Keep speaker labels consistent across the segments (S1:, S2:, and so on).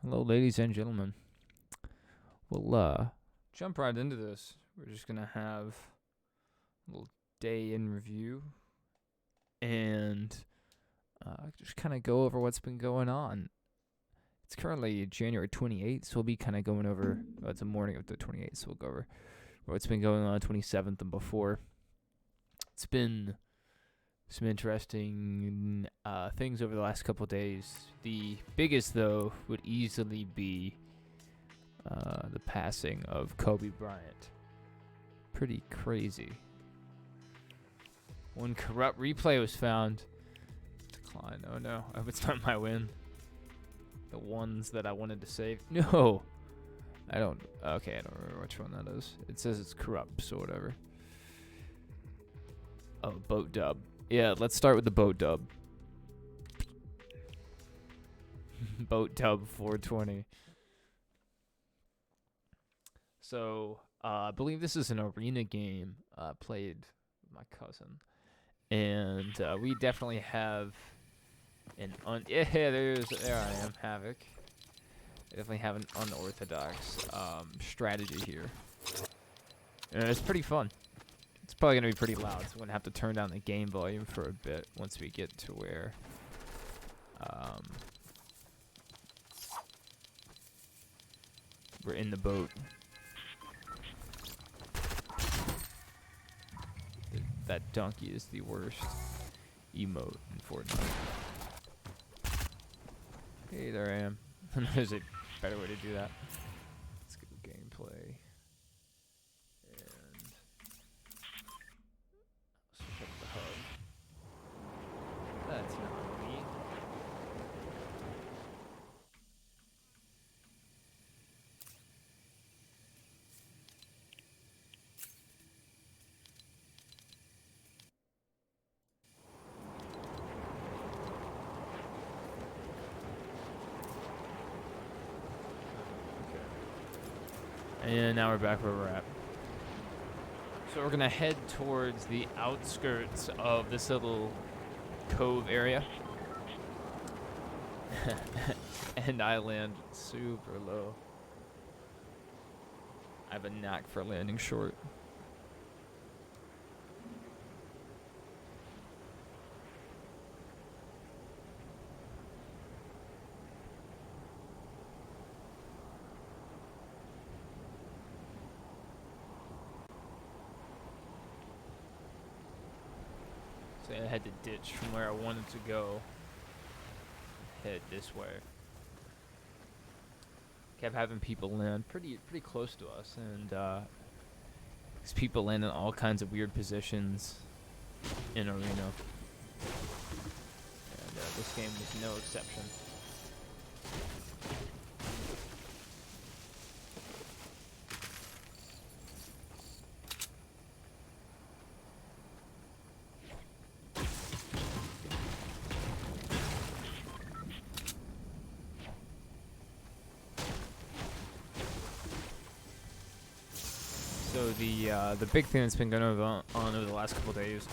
S1: Hello, ladies and gentlemen. We'll jump right into this. We're just gonna have a little day in review and just kind of go over what's been going on. It's currently January 28th, so we'll be kind of going over. It's the morning of the 28th, so we'll go over what's been going on 27th and before. It's been some interesting things over the last couple of days. The biggest, though, would easily be the passing of Kobe Bryant. Pretty crazy. One corrupt replay was found. Decline. Oh no, I hope it's not my win. The ones that I wanted to save. No! I don't remember which one that is. It says it's corrupt, so whatever. Oh, boat dub. Yeah, let's start with the boat dub. Boat dub 420. So, I believe this is an arena game played with my cousin. And we definitely have there I am, Havoc. I definitely have an unorthodox strategy here. And it's pretty fun. It's probably going to be pretty loud, so I'm going to have to turn down the game volume for a bit once we get to where we're in the boat. That donkey is the worst emote in Fortnite. Hey, there I am. There's a better way to do that. Let's go gameplay. And switch up the HUD. That's not me. And now we're back where we're at. So we're gonna head towards the outskirts of this little cove area. And I land super low. I have a knack for landing short. So I had to ditch from where I wanted to go. Head this way. Kept having people land pretty close to us, and these people land in all kinds of weird positions in arena. And this game was no exception. So the big thing that's been going on over the last couple of days,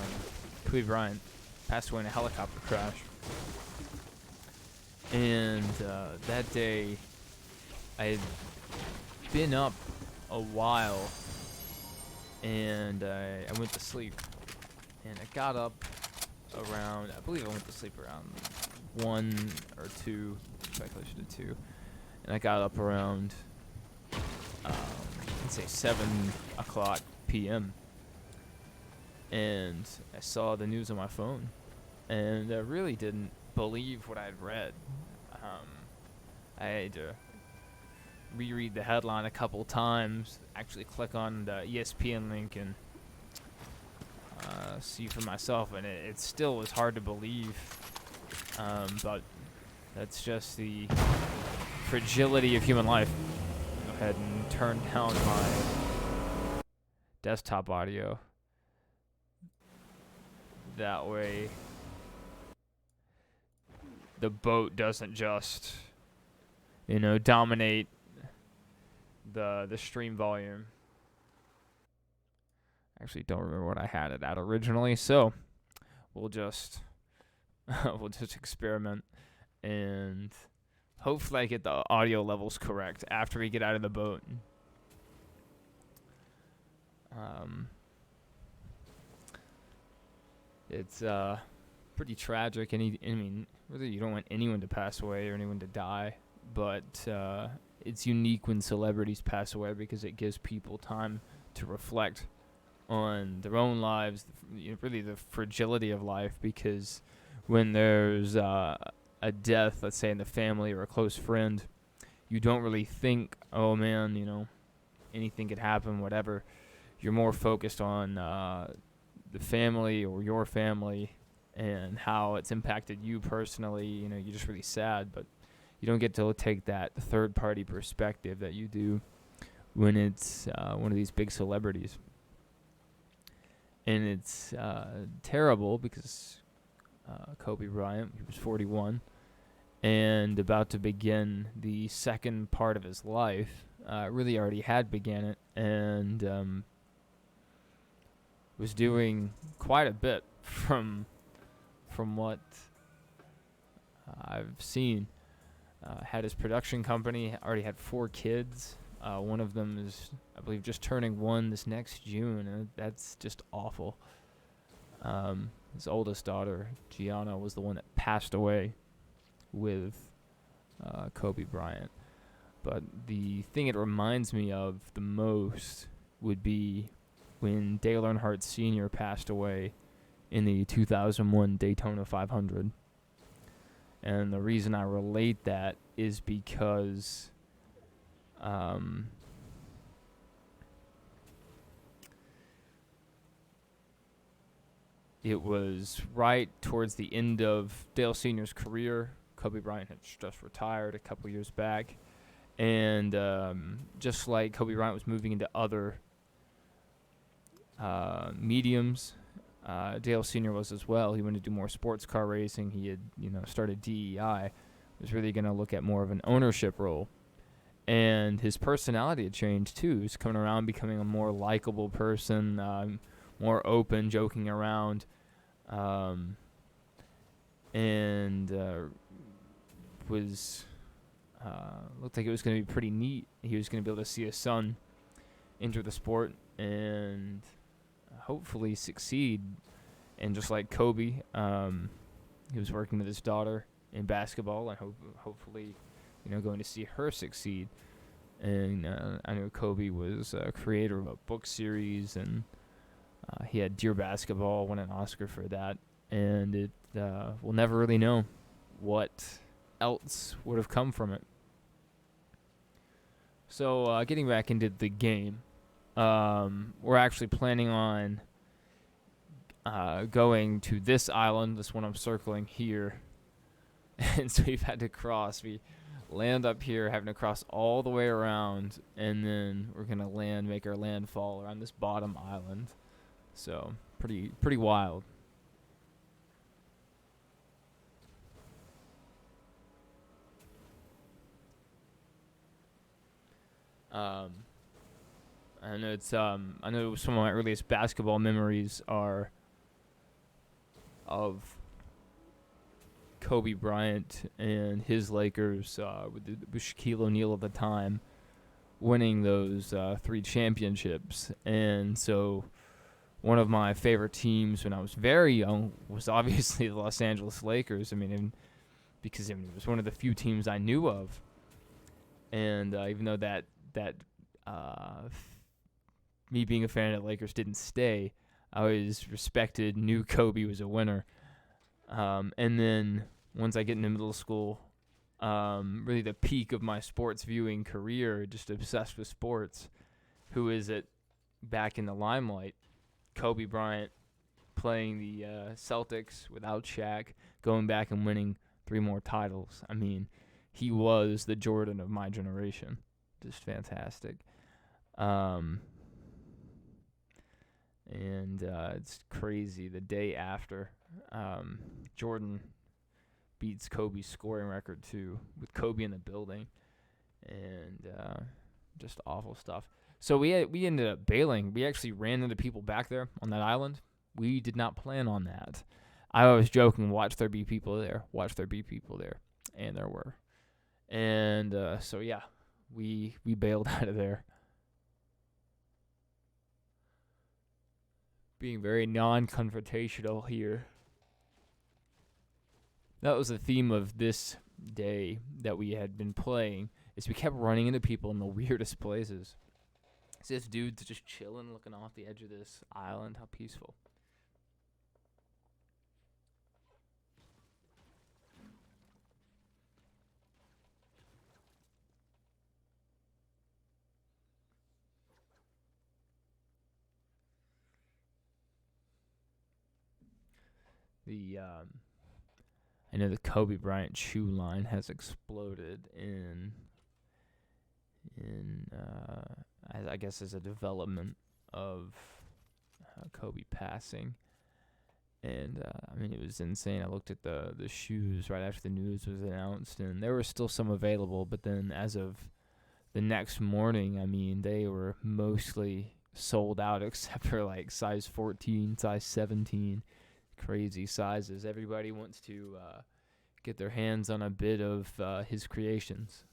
S1: Kobe Bryant passed away in a helicopter crash, and that day I had been up a while, and I went to sleep, and I got up around, I believe I went to sleep around 1 or 2, probably closer to 2, and I got up around let's say 7 o'clock p.m. and I saw the news on my phone, and I really didn't believe what I'd read. I had to reread the headline a couple times, actually click on the ESPN link and see for myself, and it still was hard to believe, but that's just the fragility of human life. Go ahead and turn down my desktop audio. That way the boat doesn't just, dominate the stream volume. Actually, don't remember what I had it at originally, so we'll just experiment and Hopefully I get the audio levels correct after we get out of the boat. It's pretty tragic, and I mean, really, you don't want anyone to pass away or anyone to die, but it's unique when celebrities pass away because it gives people time to reflect on their own lives, really the fragility of life, because when there's a death, let's say in the family or a close friend, you don't really think, oh man, anything could happen, whatever. You're more focused on the family or your family and how it's impacted you personally. You're just really sad, but you don't get to take that third-party perspective that you do when it's one of these big celebrities. And it's terrible because Kobe Bryant, he was 41, and about to begin the second part of his life. Really already had began it, and was doing quite a bit from what I've seen. Had his production company, already had 4 kids. One of them is, I believe, just turning 1 this next June, and that's just awful. His oldest daughter, Gianna, was the one that passed away with Kobe Bryant. But the thing it reminds me of the most would be when Dale Earnhardt Sr. passed away in the 2001 Daytona 500. And the reason I relate that is because it was right towards the end of Dale Sr.'s career. Kobe Bryant had just retired a couple years back. And just like Kobe Bryant was moving into other mediums, Dale Sr. was as well. He wanted to do more sports car racing. He had, started DEI. Was really going to look at more of an ownership role. And his personality had changed, too. He was coming around, becoming a more likable person, more open, joking around. And was looked like it was going to be pretty neat. He was going to be able to see his son enter the sport and hopefully succeed. And just like Kobe, he was working with his daughter in basketball and hopefully, going to see her succeed. And I know Kobe was a creator of a book series, and he had Dear Basketball, won an Oscar for that. And we'll never really know what else would have come from it. So getting back into the game, we're actually planning on going to this island, this one I'm circling here. And so we've had to cross. We land up here, having to cross all the way around, and then we're going to make our landfall around this bottom island. So pretty wild. I know I know some of my earliest basketball memories are of Kobe Bryant and his Lakers with Shaquille O'Neal at the time winning those 3 championships. And so one of my favorite teams when I was very young was obviously the Los Angeles Lakers. Because it was one of the few teams I knew of. And even though that me being a fan of the Lakers didn't stay, I always respected, knew Kobe was a winner. And then once I get into middle school, really the peak of my sports viewing career, just obsessed with sports. Who is it back in the limelight? Kobe Bryant playing the Celtics without Shaq, going back and winning 3 more titles. I mean, he was the Jordan of my generation. Just fantastic. And it's crazy. The day after, Jordan beats Kobe's scoring record too, with Kobe in the building, and just awful stuff. So we ended up bailing. We actually ran into people back there on that island. We did not plan on that. I was joking, watch there be people there, and there were. And so yeah, we bailed out of there, being very non-confrontational here. That was the theme of this day that we had been playing. Is we kept running into people in the weirdest places. It's this dude's just chilling, looking off the edge of this island. How peaceful. The I know the Kobe Bryant shoe line has exploded in I guess as a development of Kobe passing. And I mean, it was insane. I looked at the shoes right after the news was announced, and there were still some available. But then, as of the next morning, I mean, they were mostly sold out, except for like size 14, size 17, crazy sizes. Everybody wants to get their hands on a bit of his creations.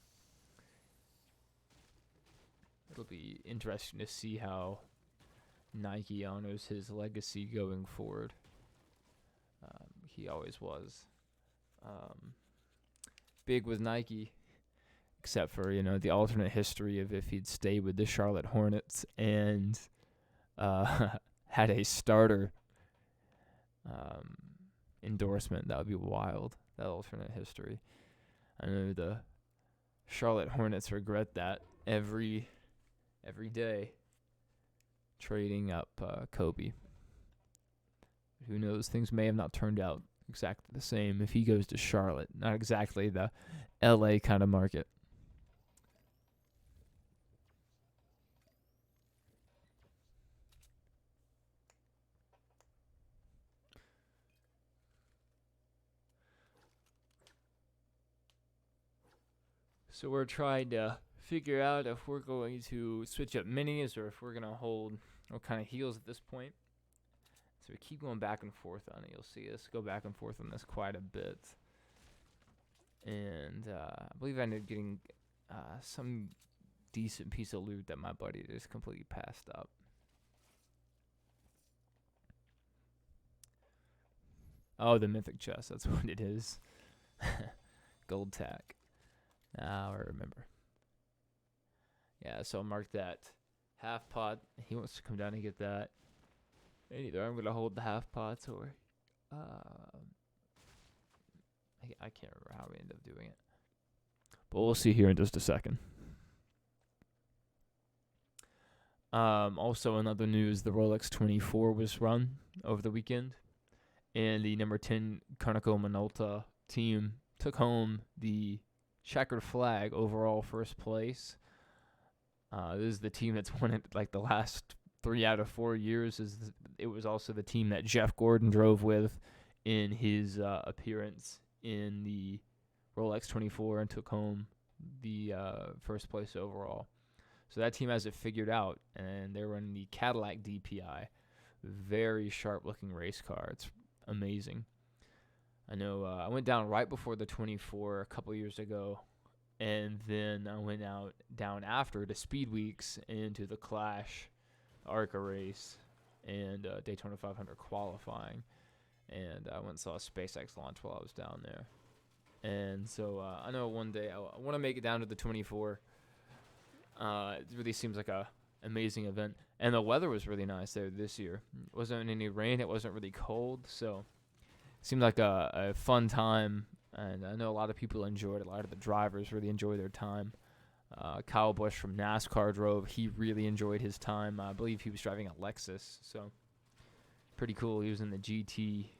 S1: It'll be interesting to see how Nike honors his legacy going forward. He always was big with Nike, except for the alternate history of if he'd stayed with the Charlotte Hornets and had a starter endorsement. That would be wild. That alternate history. I know the Charlotte Hornets regret that every day, trading up Kobe. Who knows? Things may have not turned out exactly the same if he goes to Charlotte. Not exactly the LA kind of market. So we're trying to figure out if we're going to switch up minis or if we're going to hold what kind of heels at this point. So we keep going back and forth on it. You'll see us go back and forth on this quite a bit. And I believe I ended up getting some decent piece of loot that my buddy just completely passed up. Oh, the mythic chest. That's what it is. Gold tack. Now I remember. Yeah, so I'll mark that half pot. He wants to come down and get that. And either I'm going to hold the half pots or I can't remember how we ended up doing it. But we'll see here in just a second. Also, in other news, the Rolex 24 was run over the weekend. And the number 10 Kaneko Minolta team took home the checkered flag overall first place. This is the team that's won it like the last 3 out of 4 years. It was also the team that Jeff Gordon drove with in his appearance in the Rolex 24 and took home the first place overall. So that team has it figured out, and they're running the Cadillac DPI. Very sharp-looking race car. It's amazing. I know I went down right before the 24 a couple years ago, and then I went down after to Speed Weeks into the Clash ARCA race and Daytona 500 qualifying. And I went and saw a SpaceX launch while I was down there. And so I know one day I want to make it down to the 24. It really seems like a amazing event. And the weather was really nice there this year. It wasn't any rain. It wasn't really cold. So it seemed like a fun time. And I know a lot of people enjoyed it. A lot of the drivers really enjoyed their time. Kyle Busch from NASCAR drove. He really enjoyed his time. I believe he was driving a Lexus. So pretty cool. He was in the GT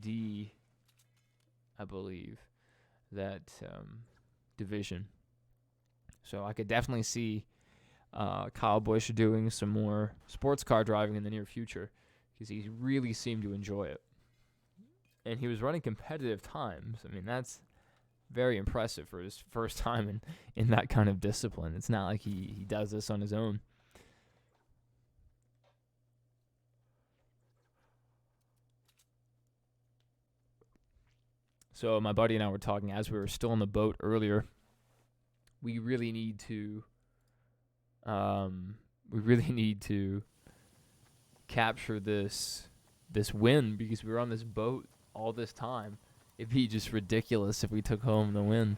S1: D, I believe, that division. So I could definitely see Kyle Busch doing some more sports car driving in the near future because he really seemed to enjoy it. And he was running competitive times. I mean, that's very impressive for his first time in that kind of discipline. It's not like he does this on his own. So my buddy and I were talking as we were still on the boat earlier. we really need to we really need to capture this win, because we were on this boat all this time. It'd be just ridiculous if we took home the win.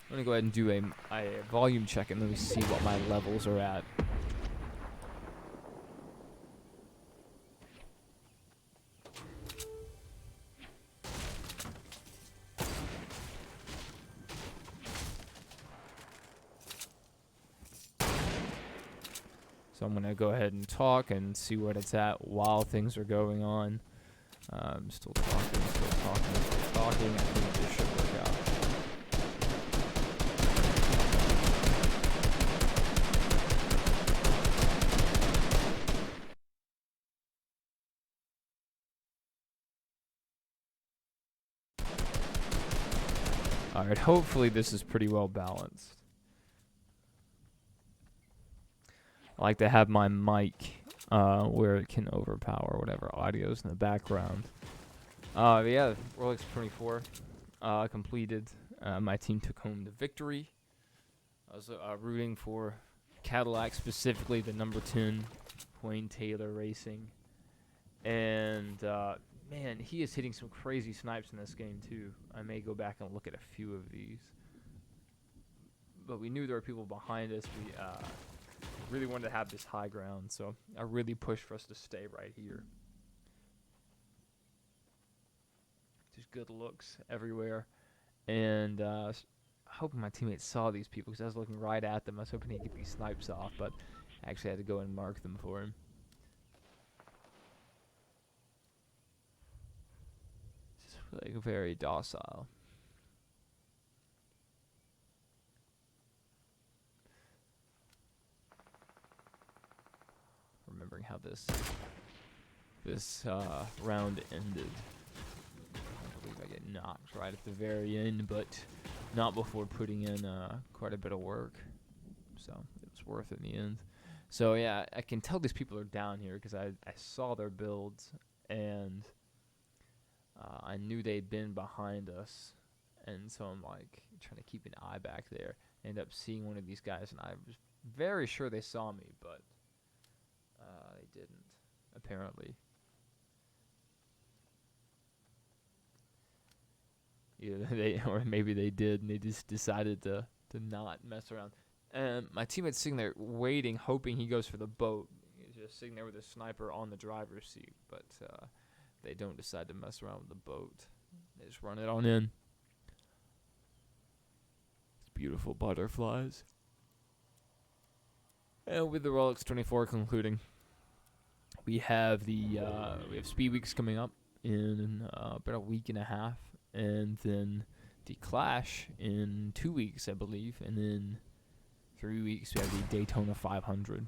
S1: I'm gonna go ahead and do a volume check and let me see what my levels are at. So I'm gonna go ahead and talk and see what it's at while things are going on. I'm still talking. I think this should work out. Alright, hopefully this is pretty well balanced. I like to have my mic where it can overpower whatever audio's in the background. Yeah, Rolex 24 completed. My team took home the victory. I was rooting for Cadillac, specifically the number 10, Wayne Taylor Racing. And man, he is hitting some crazy snipes in this game too. I may go back and look at a few of these. But we knew there were people behind us. We really wanted to have this high ground, so I really pushed for us to stay right here. Just good looks everywhere. And I hope my teammates saw these people, because I was looking right at them. I was hoping he'd get these snipes off, but I actually had to go and mark them for him. Just like very docile. Remembering how this round ended. I believe I get knocked right at the very end, but not before putting in quite a bit of work. So it was worth it in the end. So yeah, I can tell these people are down here because I saw their builds, and I knew they'd been behind us, and so I'm like trying to keep an eye back there. End up seeing one of these guys, and I was very sure they saw me, but they didn't, apparently. Either or maybe they did, and they just decided to not mess around. And my teammate's sitting there waiting, hoping he goes for the boat. He's just sitting there with a sniper on the driver's seat, but they don't decide to mess around with the boat. They just run it on in. It's beautiful butterflies. And with the Rolex 24 concluding, we have we have Speed Weeks coming up in about a week and a half, and then the Clash in 2 weeks, I believe, and then 3 weeks we have the Daytona 500.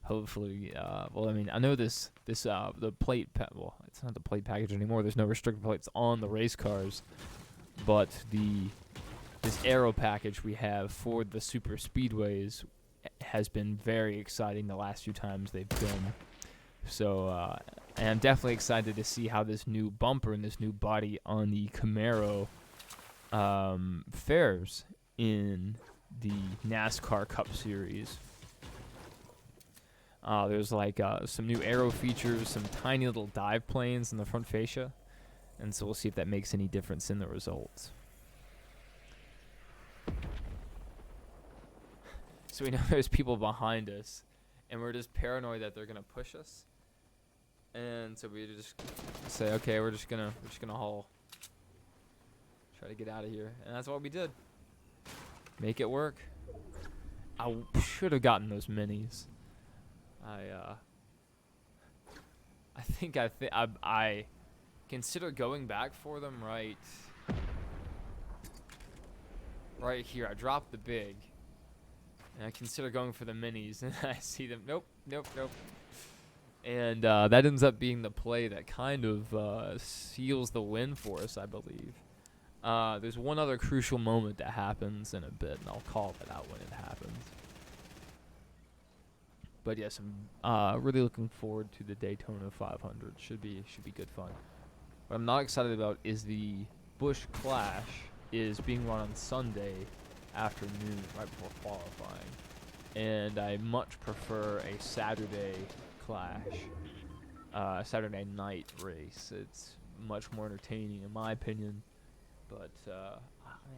S1: Hopefully, well, I mean, I know the plate, well, it's not the plate package anymore. There's no restrictor plates on the race cars, but this aero package we have for the super speedways has been very exciting the last few times they've been. So, and I'm definitely excited to see how this new bumper and this new body on the Camaro fares in the NASCAR Cup Series. There's like some new aero features, some tiny little dive planes in the front fascia, and so we'll see if that makes any difference in the results. So we know there's people behind us, and we're just paranoid that they're gonna push us. And so we just say, okay, we're just gonna haul, try to get out of here, and that's what we did. Make it work. I should have gotten those minis. I think I consider going back for them right here. I dropped the big. And I consider going for the minis, and I see them. Nope. And that ends up being the play that kind of seals the win for us, I believe. There's one other crucial moment that happens in a bit, and I'll call that out when it happens. But yes, I'm really looking forward to the Daytona 500. Should be good fun. What I'm not excited about is the Busch Clash is being run on Sunday afternoon, right before qualifying, and I much prefer a Saturday clash, Saturday night race. It's much more entertaining, in my opinion, but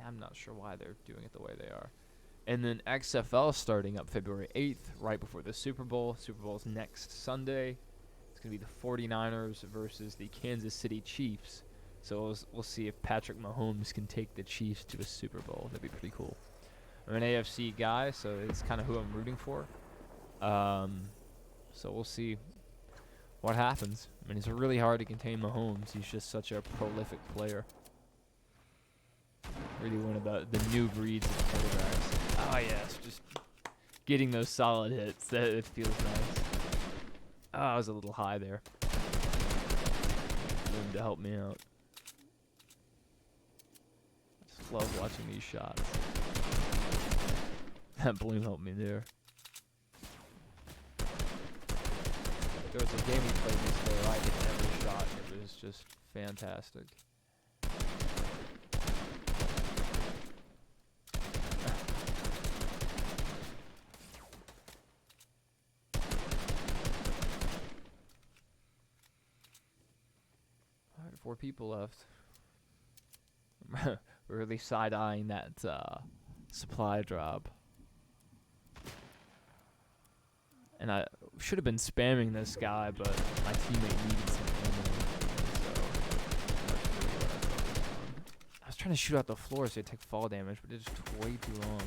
S1: I'm not sure why they're doing it the way they are. And then XFL starting up February 8th, right before the Super Bowl. Super Bowl's next Sunday. It's going to be the 49ers versus the Kansas City Chiefs. So we'll see if Patrick Mahomes can take the Chiefs to a Super Bowl. That'd be pretty cool. I'm an AFC guy, so it's kind of who I'm rooting for. So we'll see what happens. I mean, it's really hard to contain Mahomes. He's just such a prolific player. Really one of the new breeds of quarterbacks. Oh, yes, just getting those solid hits. That it feels nice. Oh, I was a little high there. Room to help me out. Just love watching these shots. That bloom helped me there. There was a game we played yesterday where I hit every shot. It was just fantastic. Alright, 4 people left. We're really side-eyeing that supply drop. And I should have been spamming this guy, but my teammate needed some ammo, so that's really what I focused on. I was trying to shoot out the floor so he'd take fall damage, but it just took way too long.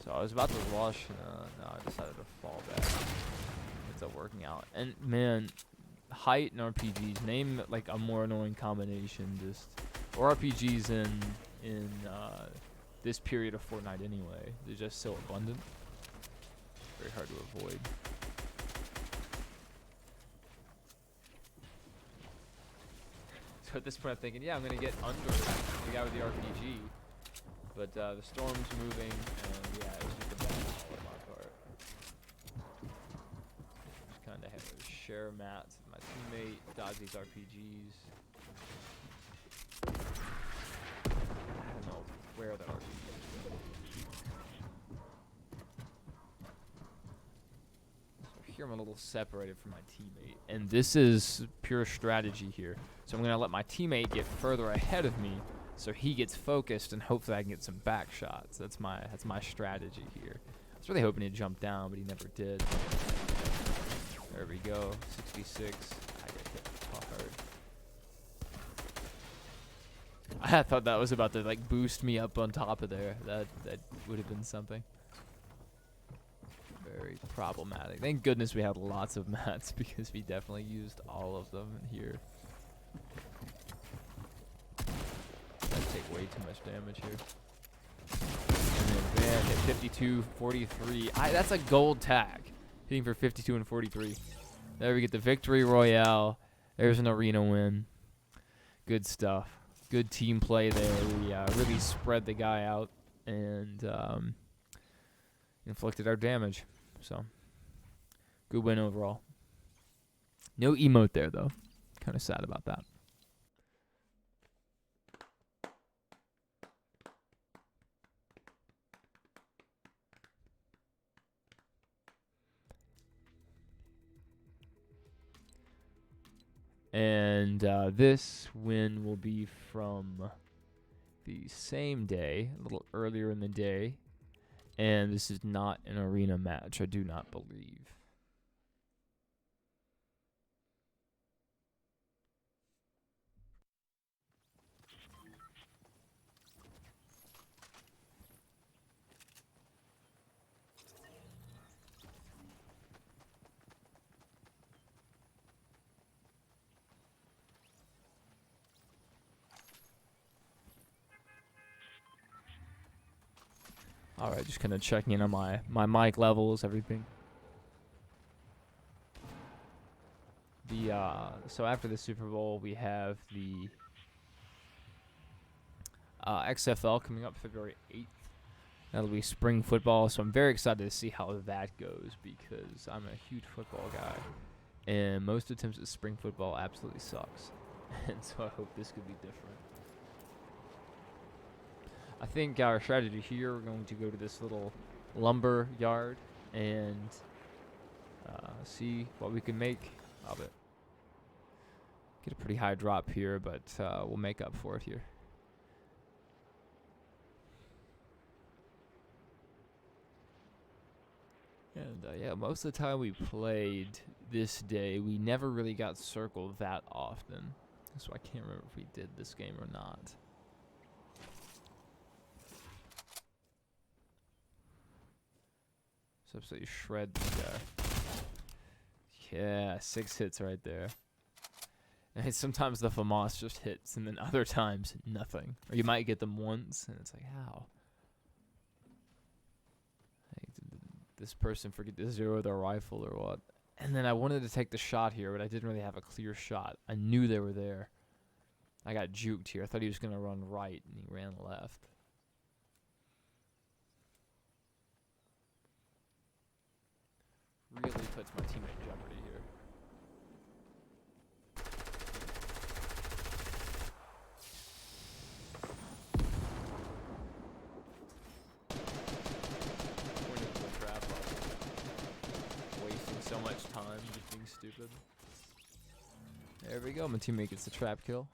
S1: So I was about to rush, and no, I decided to fall back. It's up working out. And man, height and RPGs, name like a more annoying combination. Just or RPGs in this period of Fortnite anyway. They're just so abundant. Very hard to avoid. So at this point I'm thinking, yeah, I'm going to get under the guy with the RPG. But the storm's moving, and yeah, it was just a bad call on my part. Just kind of have to share mats with my teammate, dodge these RPGs. I don't know where that RPG is. So here I'm a little separated from my teammate, and this is pure strategy here. So I'm going to let my teammate get further ahead of me, so he gets focused, and hopefully I can get some back shots. That's my strategy here. I was really hoping he'd jump down, but he never did. There we go. 66. I get hit hard. I thought that was about to like boost me up on top of there. That would have been something. Very problematic. Thank goodness we had lots of mats because we definitely used all of them here. Take way too much damage here. And then man, hit 52, 43. That's a gold tag. Hitting for 52 and 43. There we get the victory royale. There's an arena win. Good stuff. Good team play there. We really spread the guy out and inflicted our damage. So, good win overall. No emote there though. Kind of sad about that. And this win will be from the same day, a little earlier in the day. And this is not an arena match, I do not believe. All right, just kind of checking in on my mic levels, everything. So after the Super Bowl, we have the XFL coming up February 8th. That'll be spring football, so I'm very excited to see how that goes because I'm a huge football guy. And most attempts at spring football absolutely sucks. And so I hope this could be different. I think our strategy here, we're going to go to this little lumber yard and see what we can make of it. Get a pretty high drop here, but we'll make up for it here. And yeah, most of the time we played this day, we never really got circled that often. So I can't remember if we did this game or not. So absolutely shred this guy. Yeah, 6 hits right there. And sometimes the FAMAS just hits, and then other times nothing. Or you might get them once, and it's like, how? Like, did this person forget to zero their rifle or what? And then I wanted to take the shot here, but I didn't really have a clear shot. I knew they were there. I got juked here. I thought he was going to run right, and he ran left. Really puts my teammate in jeopardy here. Pointed to the trap up. Wasting so much time just being stupid. There we go. My teammate gets the trap kill.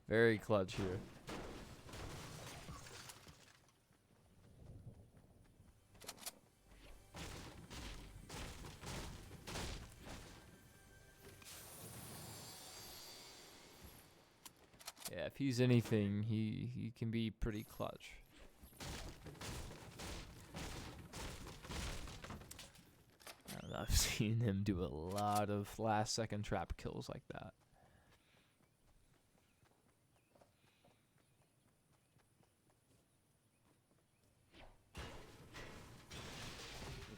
S1: Very clutch here. Yeah, if he's anything, he can be pretty clutch. And I've seen him do a lot of last-second trap kills like that. I'm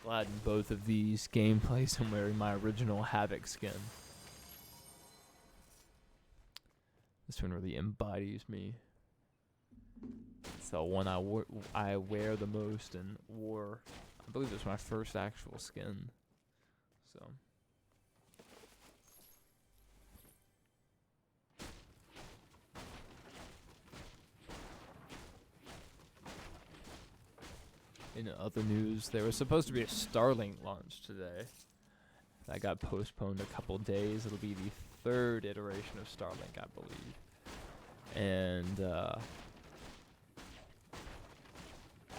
S1: glad in both of these gameplays I'm wearing my original Havoc skin. This one really embodies me. It's the one I wear the most and wore. I believe it was my first actual skin. So. In other news, there was supposed to be a Starlink launch today. That got postponed a couple days. It'll be the third iteration of Starlink, I believe. And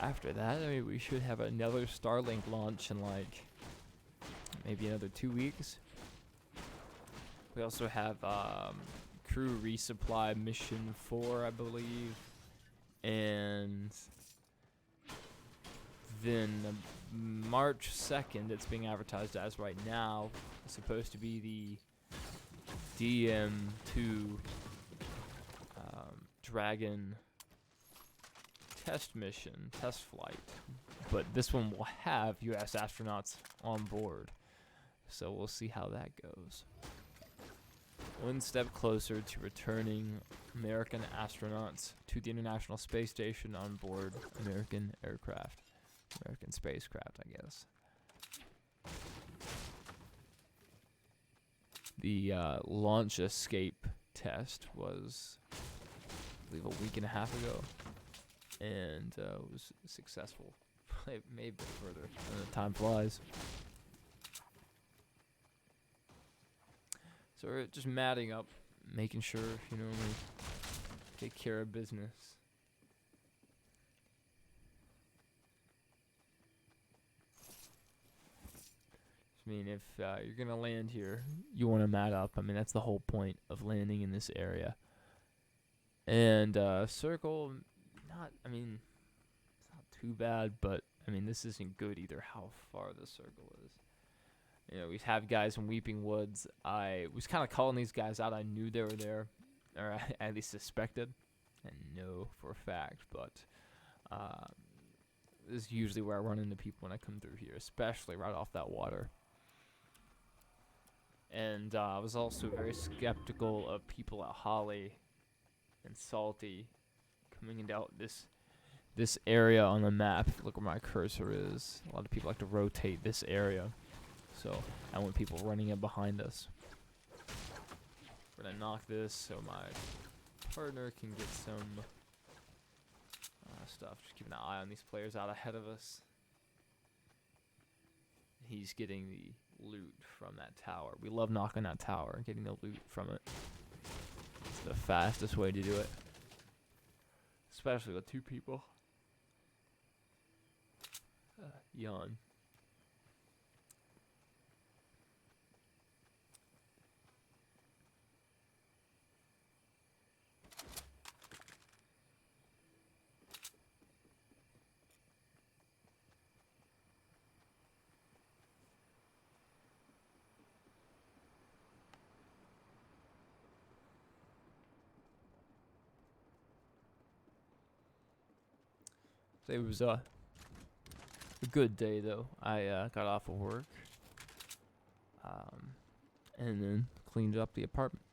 S1: after that, I mean, we should have another Starlink launch in like maybe another 2 weeks. We also have crew resupply mission 4, I believe. And then March 2nd, it's being advertised as right now, is supposed to be the DM2 Dragon test mission, test flight. But this one will have US astronauts on board. So we'll see how that goes. One step closer to returning American astronauts to the International Space Station on board American aircraft. American spacecraft, I guess. The launch escape test was, I believe, a week and a half ago, and was successful. Maybe a bit further. Time flies. So we're just matting up, making sure, we take care of business. I mean, if you're going to land here, you want to mat up. I mean, that's the whole point of landing in this area. And circle, it's not too bad, but, I mean, this isn't good either, how far the circle is. We have guys in Weeping Woods. I was kind of calling these guys out. I knew they were there, or I at least suspected, and know for a fact, but this is usually where I run into people when I come through here, especially right off that water. And I was also very skeptical of people at Holly and Salty coming into this area on the map. Look where my cursor is. A lot of people like to rotate this area. So I want people running in behind us. We're gonna knock this so my partner can get some stuff. Just keeping an eye on these players out ahead of us. He's getting the loot from that tower. We love knocking that tower and getting the loot from it. It's the fastest way to do it. Especially with 2 people. Yawn. So it was a good day though. I got off of work and then cleaned up the apartment,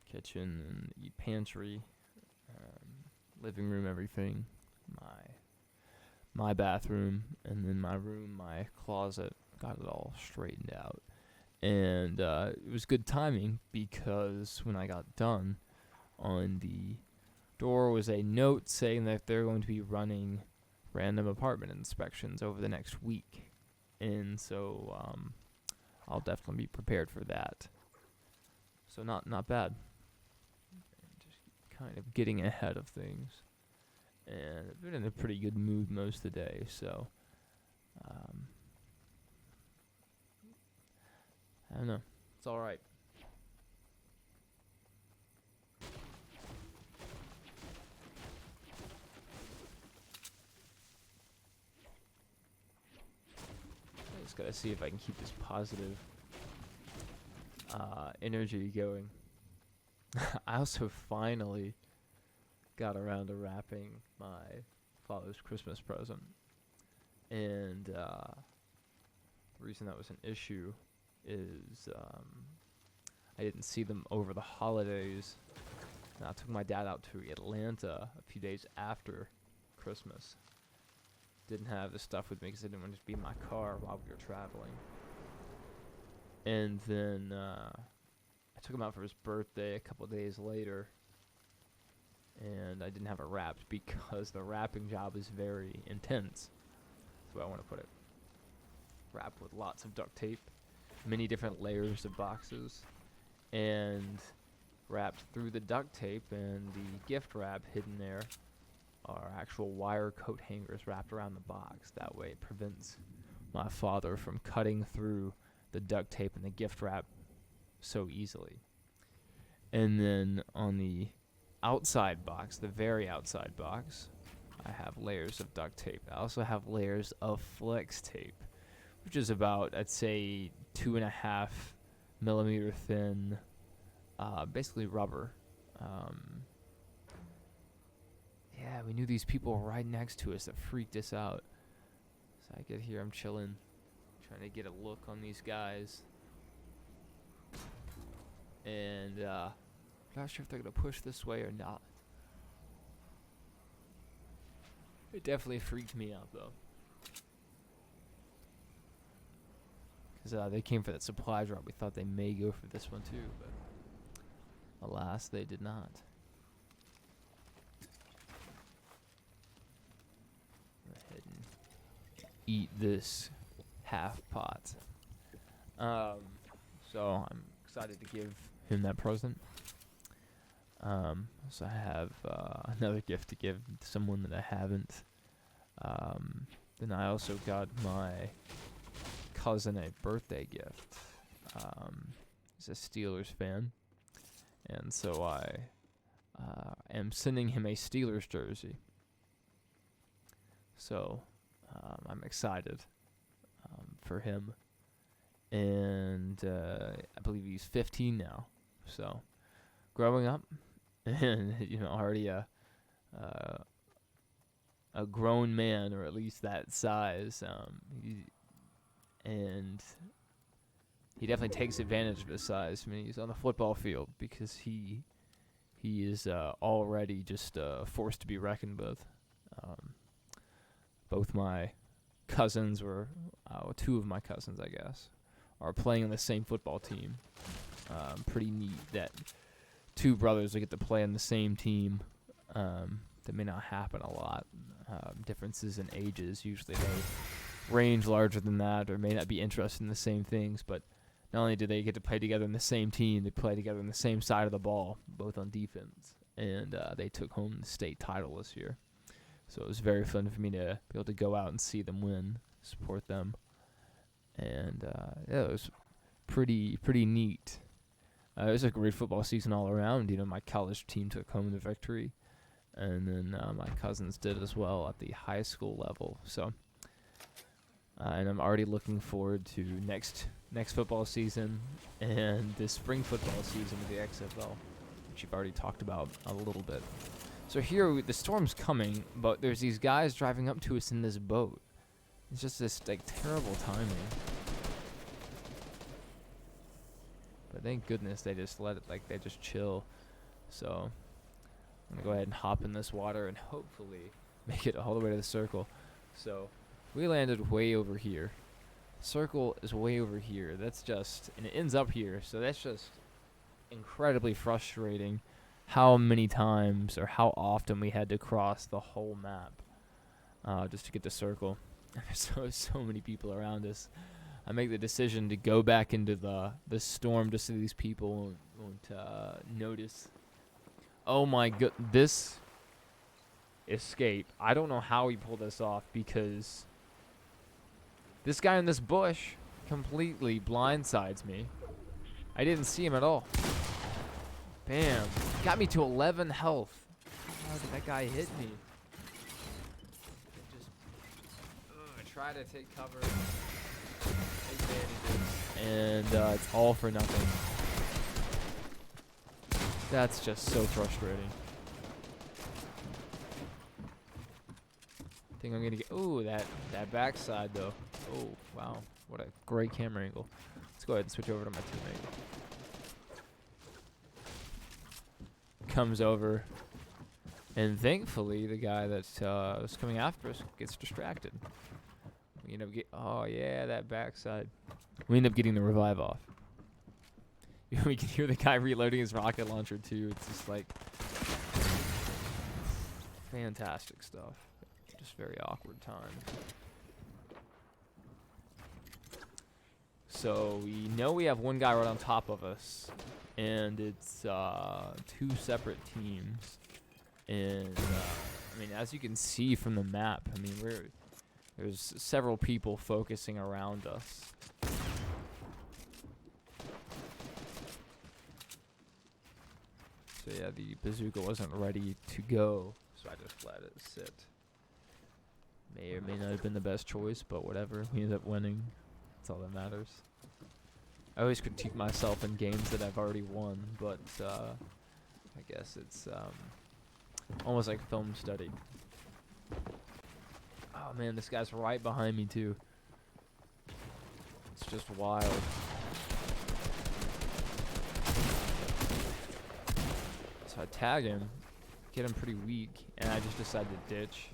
S1: kitchen and the pantry, living room, everything, my bathroom, and then my room, my closet. Got it all straightened out, and it was good timing because when I got done, on the door was a note saying that they're going to be running random apartment inspections over the next week. And so I'll definitely be prepared for that. So not bad. Just kind of getting ahead of things. And I've been in a pretty good mood most of the day, so I don't know. It's alright. Gotta see if I can keep this positive energy going. I also finally got around to wrapping my father's Christmas present, and the reason that was an issue is I didn't see them over the holidays. And I took my dad out to Atlanta a few days after Christmas. Didn't have the stuff with me because I didn't want to just be in my car while we were traveling. And then I took him out for his birthday a couple days later, and I didn't have it wrapped because the wrapping job is very intense. That's the way I want to put it. Wrapped with lots of duct tape, many different layers of boxes, and wrapped through the duct tape and the gift wrap hidden there are actual wire coat hangers wrapped around the box. That way it prevents my father from cutting through the duct tape and the gift wrap so easily. And then on the outside box, the very outside box, I have layers of duct tape. I also have layers of flex tape, which is about, I'd say, 2.5 millimeter thin, basically rubber. Yeah, we knew these people right next to us that freaked us out. So I get here, I'm chilling, trying to get a look on these guys. And I'm not sure if they're going to push this way or not. It definitely freaked me out, though. Because they came for that supply drop. We thought they may go for this one, too. But alas, they did not. Go ahead and eat this half pot. So I'm excited to give him that present. So I have another gift to give to someone that I haven't. Then I also got my cousin a birthday gift. He's a Steelers fan, and so I am sending him a Steelers jersey. So I'm excited for him, and I believe he's 15 now. So growing up, and already a grown man, or at least that size, and he definitely takes advantage of his size. I mean, he's on the football field because he is already just a force to be reckoned with. Both my cousins were, two of my cousins, I guess, are playing on the same football team. Pretty neat that two brothers will get to play on the same team. That may not happen a lot. Differences in ages, usually they range larger than that, or may not be interested in the same things, but not only do they get to play together in the same team, they play together on the same side of the ball, both on defense, and they took home the state title this year. So it was very fun for me to be able to go out and see them win, support them, and yeah, it was pretty neat. It was a great football season all around. My college team took home the victory, and then my cousins did as well at the high school level. So, and I'm already looking forward to next football season and this spring football season with the XFL, which you've already talked about a little bit. So here, the storm's coming, but there's these guys driving up to us in this boat. It's just this terrible timing. But thank goodness they just let it, they just chill. So I'm gonna go ahead and hop in this water and hopefully make it all the way to the circle. So we landed way over here. Circle is way over here. That's just, and it ends up here. So that's just incredibly frustrating how many times or how often we had to cross the whole map just to get the circle. There's so many people around us. I make the decision to go back into the storm just so these people won't notice. Oh my god, this escape. I don't know how he pulled this off, because this guy in this bush completely blindsides me. I didn't see him at all. Bam. Got me to 11 health. How did that guy hit me? Just try to take cover. And it's all for nothing. That's just so frustrating. I think I'm gonna get, ooh, that backside though. Oh wow, what a great camera angle. Let's go ahead and switch over to my teammate. Comes over, and thankfully the guy that was coming after us gets distracted. We end up oh yeah, that backside. We end up getting the revive off. We can hear the guy reloading his rocket launcher too. It's just fantastic stuff. Just very awkward time. So we know we have one guy right on top of us, and it's two separate teams. And I mean, as you can see from the map, I mean, there's several people focusing around us. So yeah, the bazooka wasn't ready to go, so I just let it sit. May or may not have been the best choice, but whatever. We ended up winning. That's all that matters. I always critique myself in games that I've already won, but I guess it's almost like film study. Oh man, this guy's right behind me too. It's just wild. So I tag him, get him pretty weak, and I just decide to ditch.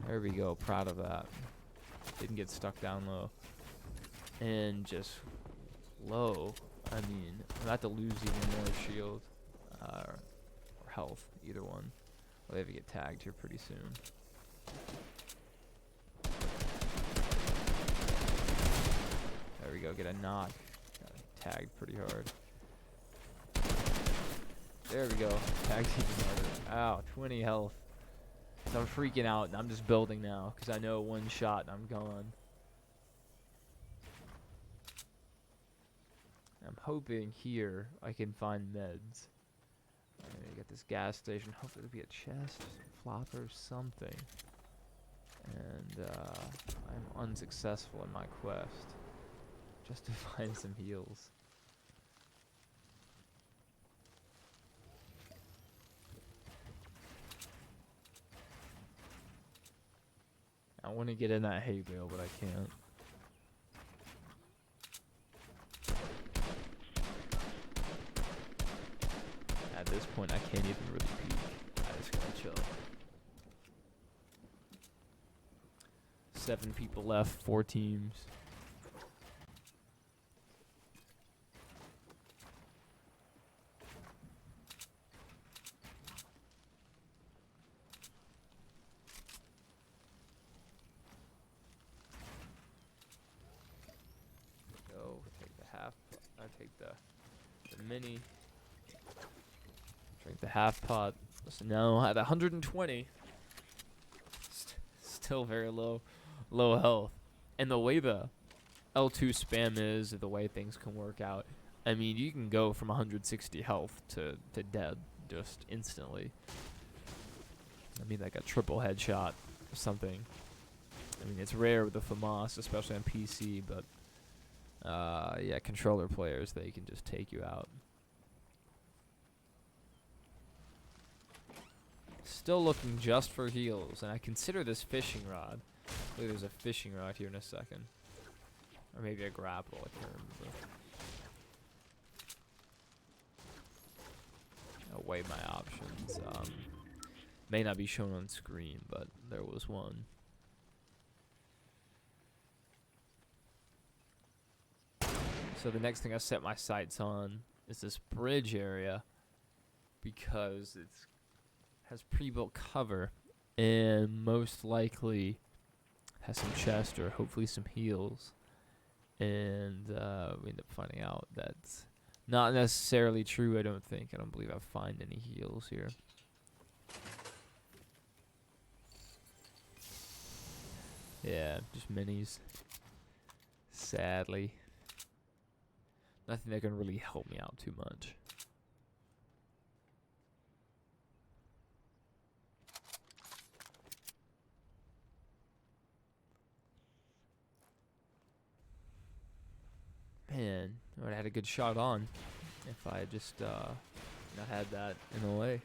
S1: There we go, proud of that. Didn't get stuck down low. And just low, I mean, I'm about to lose even more shield, or health, either one. We'll have to get tagged here pretty soon. There we go, get a knock. Got tagged pretty hard. There we go, tagged even harder. Ow, 20 health. So I'm freaking out, and I'm just building now, because I know one shot and I'm gone. I'm hoping here I can find meds. I got this gas station. Hopefully there'll be a chest, flopper, something. And I'm unsuccessful in my quest. Just to find some heals. I want to get in that hay bale, but I can't. At this point, I can't even really peek. I just gotta chill. 7 people left, 4 teams. Go take the half. I take the mini. Drink the half pot. So now at 120. Still very low health. And the way the L2 spam is, the way things can work out, I mean, you can go from 160 health to dead just instantly. I mean, like a triple headshot or something. I mean, it's rare with the FAMAS, especially on PC, but yeah, controller players, they can just take you out. Still looking just for heals, and I consider this fishing rod. I believe there's a fishing rod here in a second. Or maybe a grapple, I can't remember. I'll weigh my options. May not be shown on screen, but there was one. So the next thing I set my sights on is this bridge area, because it has pre-built cover and most likely has some chest or hopefully some heals. And we end up finding out that's not necessarily true, I don't think. I don't believe I find any heals here. Yeah, just minis. Sadly. Nothing that can really help me out too much. Man, I would have had a good shot on if I had just not had that in the way.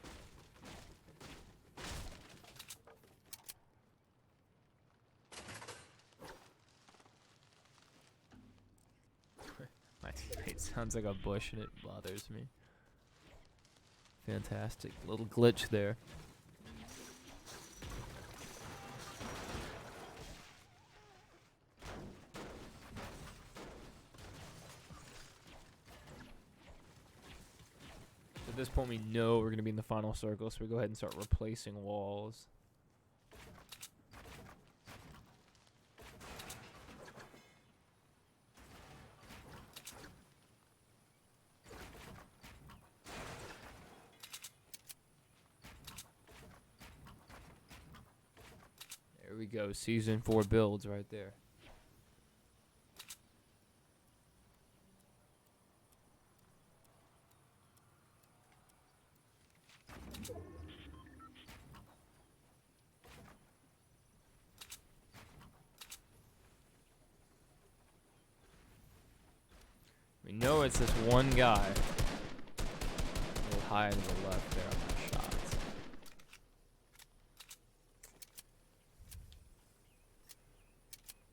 S1: My teammate sounds like a bush and it bothers me. Fantastic little glitch there. At this point, we know we're going to be in the final circle, so we go ahead and start replacing walls. There we go, Season 4 builds right there. We know it's this one guy. A little high to the left there on my shots.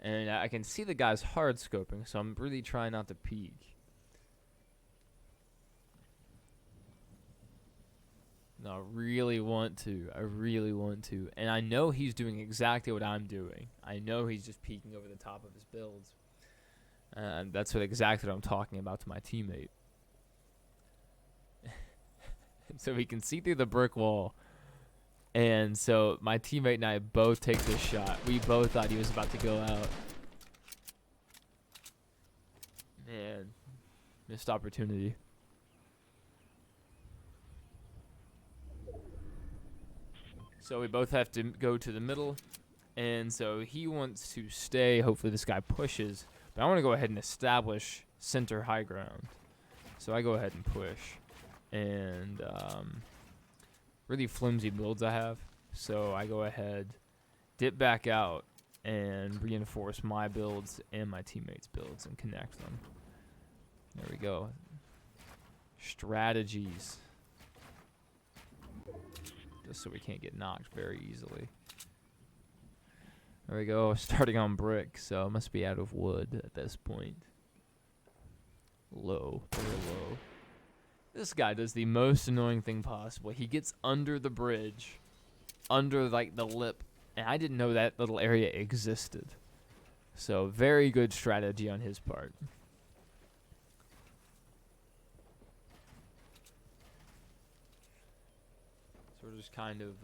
S1: And I can see the guy's hard scoping, so I'm really trying not to peek. No, I really want to. I really want to. And I know he's doing exactly what I'm doing. I know he's just peeking over the top of his builds. And that's exactly what I'm talking about to my teammate. So he can see through the brick wall. And so my teammate and I both take this shot. We both thought he was about to go out. Man, missed opportunity. So we both have to go to the middle. And so he wants to stay. Hopefully this guy pushes. But I want to go ahead and establish center high ground. So I go ahead and push. And really flimsy builds I have. So I go ahead, dip back out, and reinforce my builds and my teammates' builds and connect them. There we go. Strategies. Just so we can't get knocked very easily. There we go, starting on brick, so it must be out of wood at this point. Low, very low. This guy does the most annoying thing possible. He gets under the bridge, under like the lip And I didn't know that little area existed. So very good strategy on his part. So we're just kind of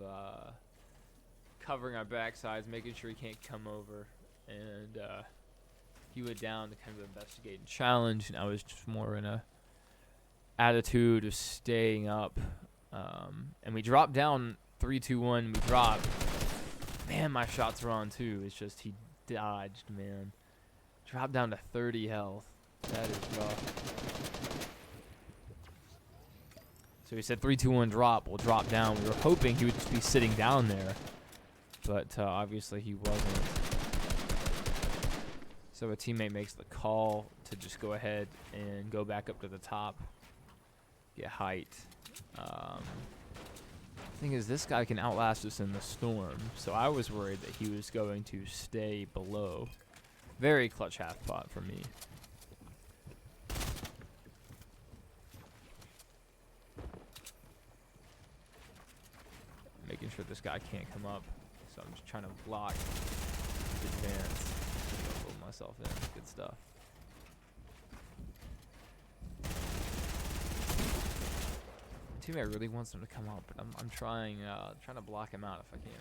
S1: covering our backsides, making sure he can't come over. And he went down to kind of investigate and challenge, and I was just more in a attitude of staying up. And we dropped down 3, 2, 1. We dropped. Man, my shots were on too. It's just he dodged, man. Dropped down to 30 health. That is rough. So he said 3, 2, 1 drop. We'll drop down. We were hoping he would just be sitting down there, but obviously he wasn't. So a teammate makes the call to just go ahead and go back up to the top, get height. Thing is, this guy can outlast us in the storm, so I was worried that he was going to stay below. Very clutch half pot for me. Making sure this guy can't come up, so I'm just trying to block his advance. Pull myself in. Good stuff. Teammate really wants him to come up, but I'm trying to block him out if I can.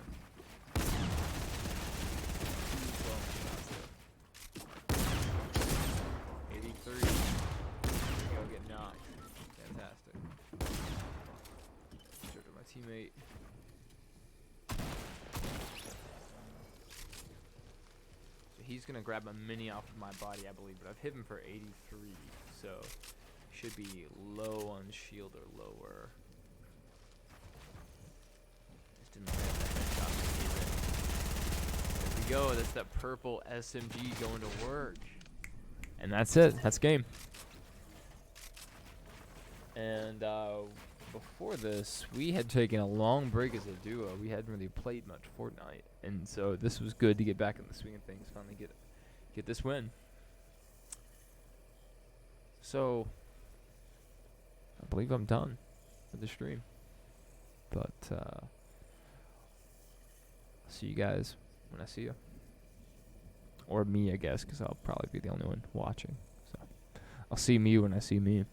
S1: 83. There we go, get knocked. Fantastic. Show to my teammate. So he's gonna grab a mini off of my body, I believe, but I've hit him for 83, so should be low on shield or lower. Just didn't land the headshot. There we go. That's that purple SMG going to work. And that's it. That's game. And before this, we had taken a long break as a duo. We hadn't really played much Fortnite, and so this was good to get back in the swing of things. Finally get this win. So I believe I'm done with the stream. But I'll see you guys when I see you. Or me, I guess, because I'll probably be the only one watching. So I'll see me when I see me.